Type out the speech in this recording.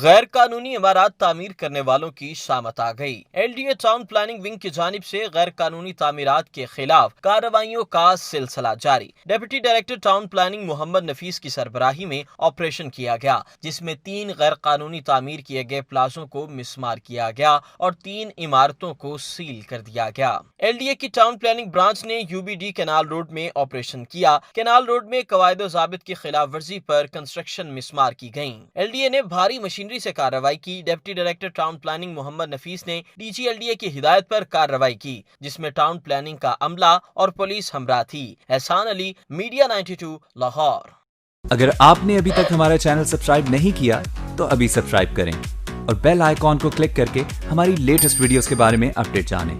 غیر قانونی عمارات تعمیر کرنے والوں کی شامت آ گئی۔ LDA ٹاؤن پلاننگ ونگ کی جانب سے غیر قانونی تعمیرات کے خلاف کارروائیوں کا سلسلہ جاری۔ ڈپٹی ڈائریکٹر ٹاؤن پلاننگ محمد نفیس کی سربراہی میں آپریشن کیا گیا، جس میں 3 غیر قانونی تعمیر کیے گئے پلازوں کو مسمار کیا گیا اور 3 عمارتوں کو سیل کر دیا گیا۔ LDA کی ٹاؤن پلاننگ برانچ نے UBD کینال روڈ میں آپریشن کیا۔ کینال روڈ میں قواعد و ضابط کی خلاف ورزی پر کنسٹرکشن مسمار کی گئیں۔ LDA نے بھاری مشینری سے کارروائی کی۔ ڈپٹی ڈائریکٹر ٹاؤن پلاننگ محمد نفیس نے DG LDA کی ہدایت پر کارروائی کی، جس میں ٹاؤن پلاننگ کا عملہ اور پولیس ہمراہ تھی۔ احسان علی، میڈیا 92 لاہور۔ اگر آپ نے ابھی تک ہمارا چینل سبسکرائب نہیں کیا تو ابھی سبسکرائب کریں اور بیل آئیکن کو کلک کر کے ہماری لیٹسٹ ویڈیوز کے بارے میں اپڈیٹ جانیں۔